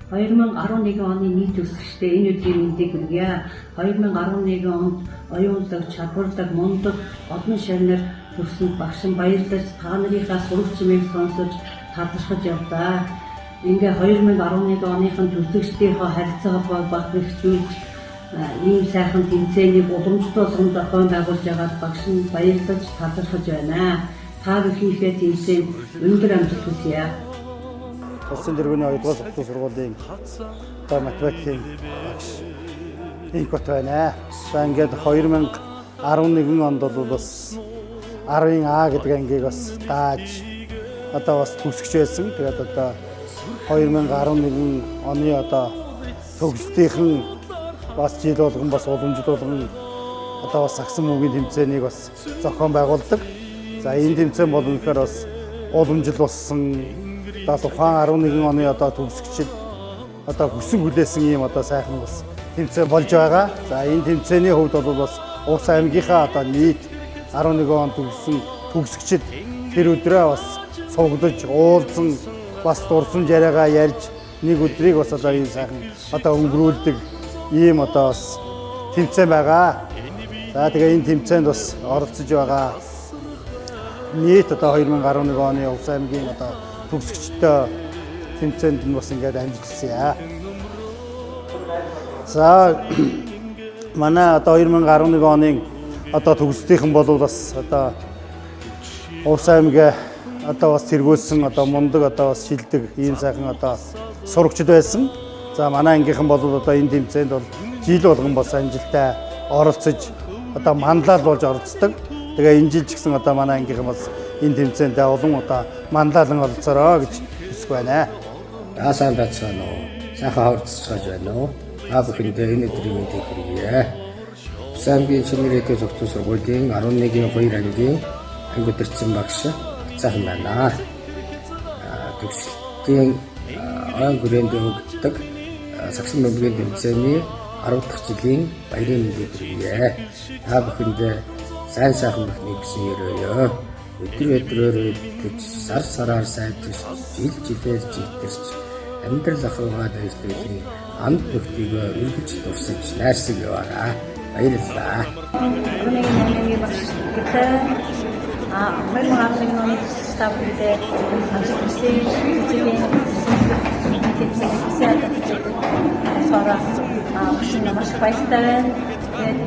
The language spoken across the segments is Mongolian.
2011 оны нийт өсөлттэй энэ өдрийн мэндийг хүргье. 2011 онд оюунлаг, чадварлаг, мундаг олон шагнаар төрсөн багшин баярлаж та нарынхаа сурах чимээг сонсож талархаж явлаа. Ингээ 2011 оныхын төсөгчдийнхөө харилцаа багтжүүлж ийм сайхан тэмцээнийг уламжлуулсан зохион байгуулж байгаа багш нь баярлаж талархаж байна. Та бүхнийхээ тэмцээнд өндөр амжилт хүсье. Улсын тэргүүний 2 дугаар сургуулийн сургуулийн математикийн багш их бот байна. За ингээд 2011 онд бол бас 10-ын А гэдэг ангийг бас дааж одоо бас төгсгч байсан. Тэгээд одоо 2011 оны одоо төгсөлтийн бас жил болгон бас уламжлал болгон одоо бас сагсан мөгийн тэмцээнийг бас зохион байгуулдаг. За энэ тэмцээн бол үнэхээр бас уламжлал болсон. Одоо ухаан 11 оны одоо төгсгчид одоо хүсэн хүлээсэн ийм одоо сайхан бас тэмцээн болж байгаа. За энэ тэмцээний хувьд бол бас Увс аймгийнхаа одоо нийт 11 он төгссөн төгсгчид тэр өдрөө бас цуглаж уулзсан бас дурсан жариагаа ярьж нэг өдрийг бас одоо ийм сайхан одоо өнгөрүүлдэг ийм одоо бас тэмцээн байгаа. За тэгээ энэ тэмцээнд бас оролцож байгаа нийт одоо 2011 оны Увс аймгийн одоо төгсгчтэй тэмцээнд нь бас ингээд амжилтсан. За манай одоо 2011 оны одоо төгсөлтийнхэн бол бас одоо Увс аймгийн одоо бас тэргүүлсэн одоо мундаг одоо бас шилдэг ийм сайхан одоо сурагчид байсан. За манай ангийнхан бол одоо энэ тэмцээнд бол жил болгон бас амжилттай оролцож одоо манлал болж оролцдог. Тэгээ энэ жил ч гэсэн одоо манай ангийнхан бас энэ тэмцээнд олон удаа манлайлан оролцороо гэж хүсэж байна. Сайн байцгаана уу? Сайхан хавцаж байна уу? Та бүхэндээ энэ өдрийн мэндийг хүргье. Увс аймгийн Чингэрээдийн зөвхөн сургуулийн 11-ийн 2 ангийн анги удирдсан багш сайхан байна. Төгсөлтийн ойн хүрээнд өгдөг сагсан мөмгийн тэмцээний 10 дахь жилийн баярын мэндийг хүргье. Та бүхэндээ сайн сайхан бүхний гэсэн өрөөё. Өдөр өдрөөр өдөрч сар сараар сайжирч жил жилээр жигтэрч амьдрал ахуйгаа дэвшүүлэн анд нөхдөйгөө өргөж дурсаж найрсаг яваарай. Баярлалаа. Өнөөгийн багш гэдэг 2011 оны стабилдээ амжилттай маш баяртай байна.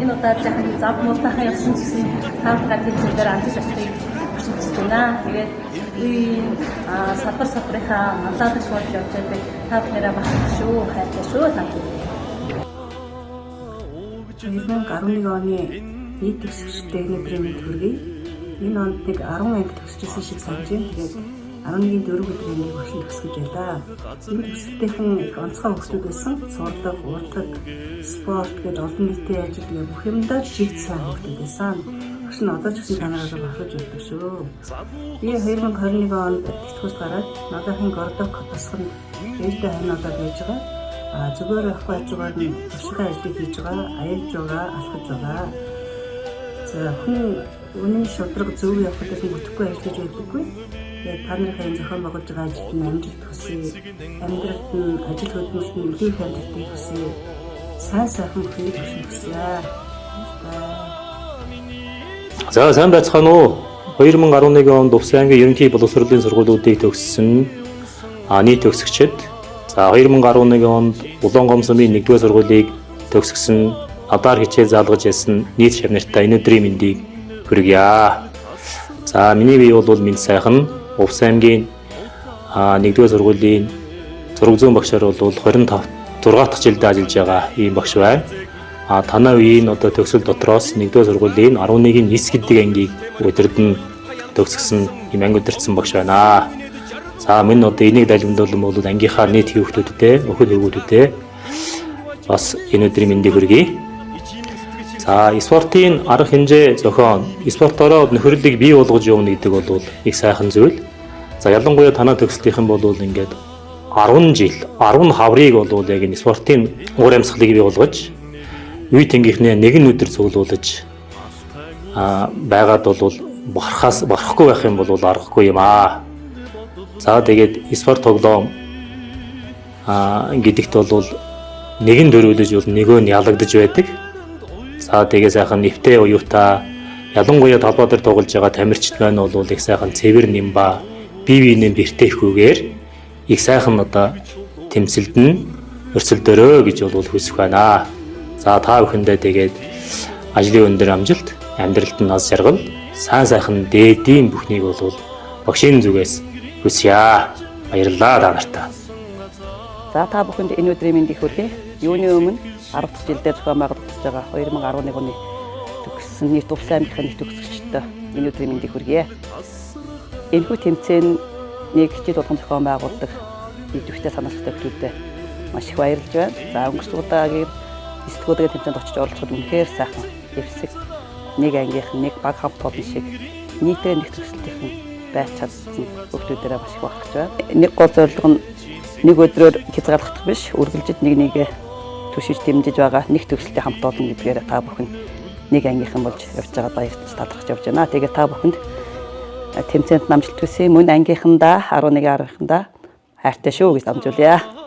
Энэ удаа жахан зав муултахаа явсан гэсэн таамаглалт хэлсээр амжилт авахыг хүсэж байна. Тэгээд салбарынхаа манлайлагч болж явж байгаа та бүхнээрээ багтах шүү, хайртай шүү та бүхэн. 2011 оны нийт төгсгчтэй өнөөдрийн мэд хүргэе. Энэ онд нэг 10 анги төгсчихсэн шиг санаж байна. Тэгээд 11-ийн 4 өдрийн ангийг багш төгсгөж байлаа. Энэ төгсөлтийнхэн их онцгой хүмүүс байсан. Сурлаг, урдлаг, спорт гэдэг олон нийтийн ажил гэх бүх юмдаа жигд сайн хүмүүс байсан. Багш нь одоо ч гэсэн танараа бахарж өгдөг шүү. Би 2021 онд тэтгэврт гараад нададын гордок босгонд ээлтэй ханаад байж байгаа. Зүгээр явахгүй ажгаар нь туршлагын ажлыг хийж байгаа, аялж байгаа, алхаж байгаа. За хүн үнэн шудраг зөв явахад нь бүтэхгүй ажиллаж байдаггүй. Тэгээд та нарын энэ зохион байгуулж байгаа ажилд нь амжилт хүсье. Амьдралд нь ажил хөдөлмөрт нь үлээх амжилтыг хүсье. Сайн сайхан бүхнийг хүсье. За сайн байцгаана уу? 2011 онд Увс аймгийн ерөнхий боловсролын сургуулиудыг төгссөн нийт төгсөгчид. За 2011 онд Улаангом сумын 1-р сургуулийг төгсгсөн адаар хичээл заалгаж ясан нийт шавнартай энэ өдрийн мэндийг хүргье. За миний бие бол мэд сайхан Увс аймгийн 1-р сургуулийн зураг зүүн багшаар бол 25 6 дахь жилдээ ажиллаж байгаа ийм багш байна. Танай үеийн одоо төгсөл дотроос 1-р сургуулийн 11-ийн 9 гэдэг ангийг удирдан төгсгсөн ийм анги удирдсан багш байна. За минь одоо энийг далимдуулан бол ангийнхаа нийт хүүхдүүдэд, өхөр хөвгүүдүүдэд бас энэ өдрийн мэндийг хүргэе. За спортын арга хэмжээ зохион, спортороо нөхөрлөлийг бий болгож явна гэдэг бол их сайхан зүйл. За ялангуяа танай төгсөлтийнхэн бол ингээд 10 жил, 10 хаврыг бол яг энэ спортын уур амьсгалыг бий болгож, үе тэнгийнхнээ нэгэн өдөр цуглуулж байгаад бол барахгүй байх юм бол аргагүй юм аа. За тэгээд спорт тоглоом гэдэгт бол нэг нь дөрвөлж бол нөгөө нь ялагдаж байдаг. За тэгээ сайхан нэвтэй уюутаа ялангуяа талбай дээр тоглож байгаа тамирчид байна бол их сайхан цэвэр нимба бие биенээ бэртээхгүйгээр их сайхан одоо тэмцэлдэн өрсөлдөрөө гэж бол хүсэх байна. За та бүхэндээ тэгээд ажлын өндөр амжилт, амьдралд нь аз жаргал, сайн сайхан дээдийн бүхнийг бол багшийн зүгээс хүсье. Баярлалаа та нартай. За та бүхэнд энэ өдрийн мэндийг хүргэе. Юуны өмнө 10 дахь жилдээ зохион байгуулагдаж байгаа 2011 оны төгссөн нийт Увсан аймгийн нийт төгсөгчдөө энэ өдрийн мэндийг хүргэе. Энэхүү тэмцээнийг хичээл болгон зохион байгуулдаг идэвхтэй санаачтай хүмүүстээ маш их баярлж байна. За өнгөрсөн удаагийн 9 удаагийн тэмцээнд очиж оролцоход үнэхээр сайхан эвсэг нэг ангийнхан нэг баг хамт олон шиг нийтээр нэг төсөлтийн байж чадсан хүмүүстээрээ маш их багтаж байна. Нэг гол зорилго нь нэг өдрөөр хязгаарлагдах биш, үргэлжид нэг нэгэ түшиж дэмжиж байгаа нэг төгсөлтөд хамт олон гэдгээр та бүхэн нэг ангийнхан болж явж байгаа баярч талархаж явж байна. Тэгээд та бүхэнд тэмцээнд намжилт хүсье. Мөн ангийнхандаа 11 аргийнхандаа хайртай шүү гэж дамжуулъя.